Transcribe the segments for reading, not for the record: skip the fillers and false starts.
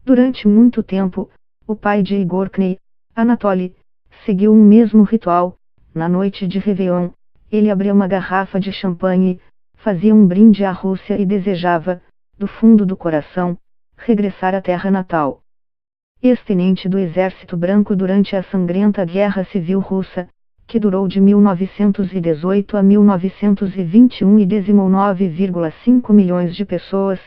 Durante muito tempo, o pai de Igor Kney, Anatoly, seguiu um mesmo ritual. Na noite de Réveillon, ele abria uma garrafa de champanhe, fazia um brinde à Rússia e desejava, do fundo do coração, regressar à terra natal. Ex-tenente do Exército Branco durante a sangrenta Guerra Civil Russa, que durou de 1918 a 1921 e dizimou 9,5 milhões de pessoas,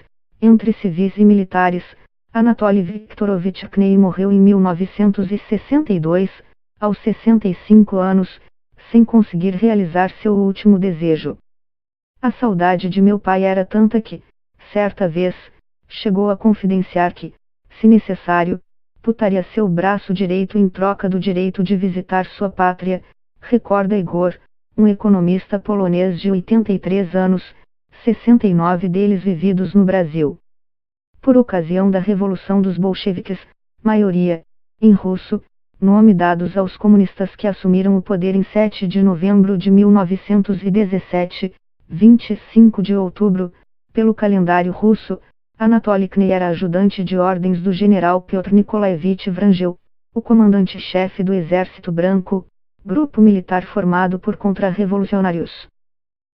entre civis e militares, Anatoly Viktorovich Kney morreu em 1962, aos 65 anos, sem conseguir realizar seu último desejo. A saudade de meu pai era tanta que, certa vez, chegou a confidenciar que, se necessário, putaria seu braço direito em troca do direito de visitar sua pátria, recorda Igor, um economista polonês de 83 anos, 69 deles vividos no Brasil. Por ocasião da Revolução dos Bolcheviques, maioria, em russo, nome dados aos comunistas que assumiram o poder em 7 de novembro de 1917, 25 de outubro, pelo calendário russo, Anatoly Kney era ajudante de ordens do general Piotr Nikolaevich Vrangel, o comandante-chefe do Exército Branco, grupo militar formado por contra-revolucionários.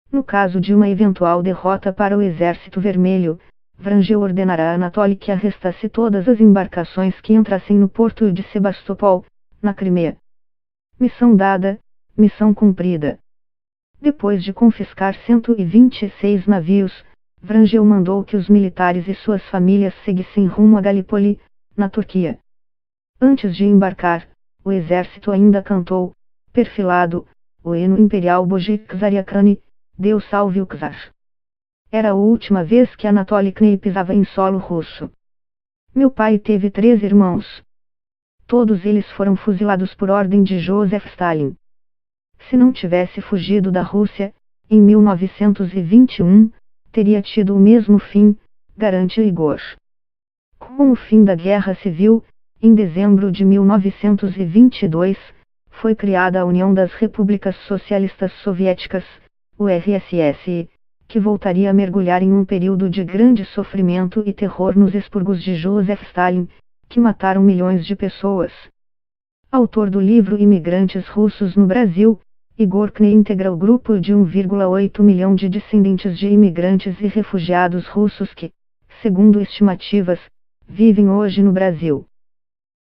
No caso de uma eventual derrota para o Exército Vermelho, Vrangel ordenará a Anatoly que arrestasse todas as embarcações que entrassem no porto de Sebastopol, na Crimeia. Missão dada, missão cumprida. Depois de confiscar 126 navios, Vrangel mandou que os militares e suas famílias seguissem rumo a Galípoli, na Turquia. Antes de embarcar, o exército ainda cantou, perfilado, o hino imperial Boji Czariakani, Deus salve o czar. Era a última vez que Anatoly Kney pisava em solo russo. Meu pai teve 3 irmãos. Todos eles foram fuzilados por ordem de Joseph Stalin. Se não tivesse fugido da Rússia, em 1921, teria tido o mesmo fim, garante Igor. Com o fim da Guerra Civil, em dezembro de 1922, foi criada a União das Repúblicas Socialistas Soviéticas, URSS, que voltaria a mergulhar em um período de grande sofrimento e terror nos expurgos de Joseph Stalin, que mataram milhões de pessoas. Autor do livro Imigrantes Russos no Brasil, Igor Kney integra o grupo de 1,8 milhão de descendentes de imigrantes e refugiados russos que, segundo estimativas, vivem hoje no Brasil.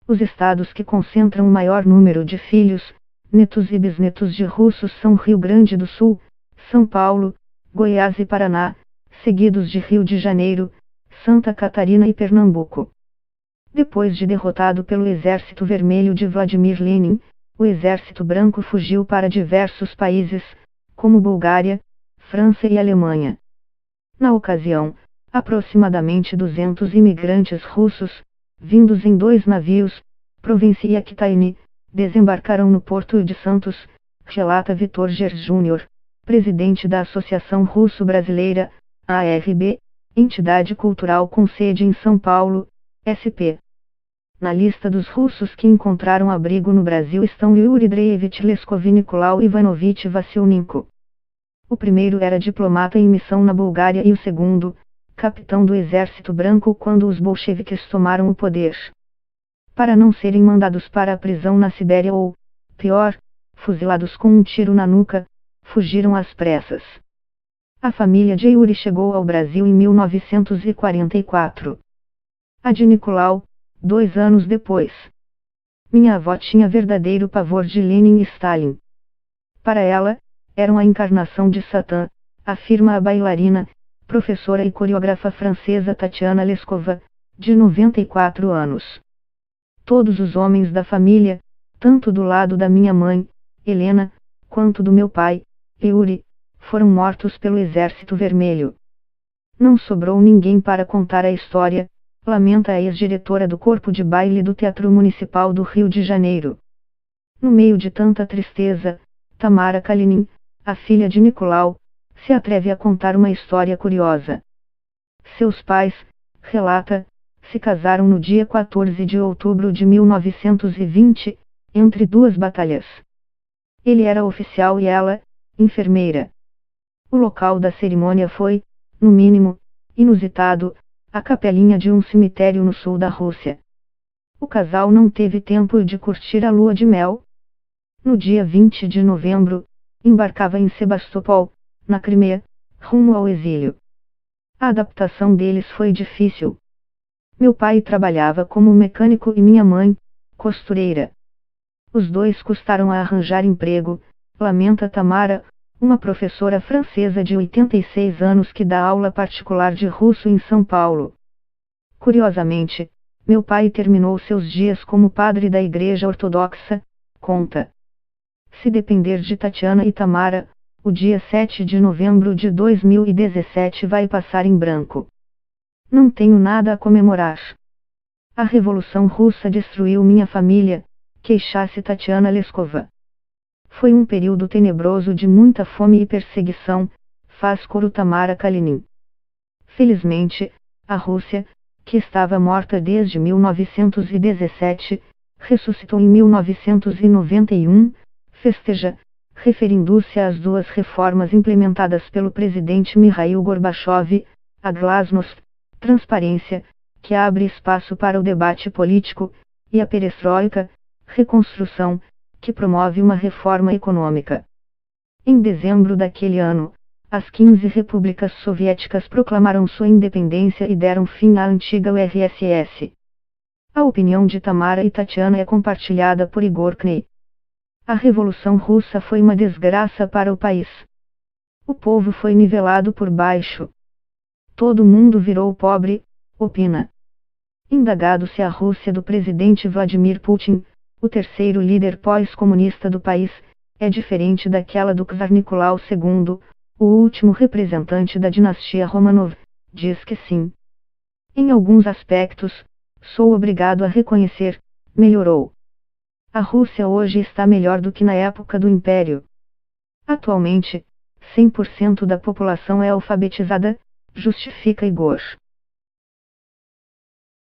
Os estados que concentram o maior número de filhos, netos e bisnetos de russos são Rio Grande do Sul, São Paulo, Goiás e Paraná, seguidos de Rio de Janeiro, Santa Catarina e Pernambuco. Depois de derrotado pelo Exército Vermelho de Vladimir Lenin, o Exército Branco fugiu para diversos países, como Bulgária, França e Alemanha. Na ocasião, aproximadamente 200 imigrantes russos, vindos em 2 navios, Provincia Kitaini, desembarcaram no Porto de Santos, relata Vitor Gers Jr., presidente da Associação Russo-Brasileira, ARB, entidade cultural com sede em São Paulo, SP. Na lista dos russos que encontraram abrigo no Brasil estão Yuri Andreevich Leskov e Nicolau Ivanovich Vassilnenko. O primeiro era diplomata em missão na Bulgária e o segundo, capitão do Exército Branco quando os bolcheviques tomaram o poder. Para não serem mandados para a prisão na Sibéria ou, pior, fuzilados com um tiro na nuca, fugiram às pressas. A família de Yuri chegou ao Brasil em 1944. A de Nicolau, 2 anos depois. Minha avó tinha verdadeiro pavor de Lenin e Stalin. Para ela, eram a encarnação de Satã, afirma a bailarina, professora e coreógrafa francesa Tatiana Leskova, de 94 anos. Todos os homens da família, tanto do lado da minha mãe, Helena, quanto do meu pai, Yuri, foram mortos pelo Exército Vermelho. Não sobrou ninguém para contar a história, lamenta a ex-diretora do Corpo de Baile do Teatro Municipal do Rio de Janeiro. No meio de tanta tristeza, Tamara Kalinin, a filha de Nicolau, se atreve a contar uma história curiosa. Seus pais, relata, se casaram no dia 14 de outubro de 1920, entre 2 batalhas. Ele era oficial e ela, enfermeira. O local da cerimônia foi, no mínimo, inusitado, a capelinha de um cemitério no sul da Rússia. O casal não teve tempo de curtir a lua de mel. No dia 20 de novembro, embarcava em Sebastopol, na Crimeia, rumo ao exílio. A adaptação deles foi difícil. Meu pai trabalhava como mecânico e minha mãe, costureira. Os dois custaram a arranjar emprego, lamenta Tamara, uma professora francesa de 86 anos que dá aula particular de russo em São Paulo. Curiosamente, meu pai terminou seus dias como padre da Igreja Ortodoxa, conta. Se depender de Tatiana e Tamara, o dia 7 de novembro de 2017 vai passar em branco. Não tenho nada a comemorar. A Revolução Russa destruiu minha família, queixasse Tatiana Leskova. Foi um período tenebroso de muita fome e perseguição, faz coro Tamara Kalinin. Felizmente, a Rússia, que estava morta desde 1917, ressuscitou em 1991, festeja, referindo-se às duas reformas implementadas pelo presidente Mikhail Gorbachev, a glasnost, transparência, que abre espaço para o debate político, e a perestroika, reconstrução, que promove uma reforma econômica. Em dezembro daquele ano, as 15 repúblicas soviéticas proclamaram sua independência e deram fim à antiga URSS. A opinião de Tamara e Tatiana é compartilhada por Igor Kney. A Revolução Russa foi uma desgraça para o país. O povo foi nivelado por baixo. Todo mundo virou pobre, opina. Indagado se a Rússia do presidente Vladimir Putin, o terceiro líder pós-comunista do país, é diferente daquela do czar Nicolau II, o último representante da dinastia Romanov, diz que sim. Em alguns aspectos, sou obrigado a reconhecer, melhorou. A Rússia hoje está melhor do que na época do Império. Atualmente, 100% da população é alfabetizada, justifica Igor.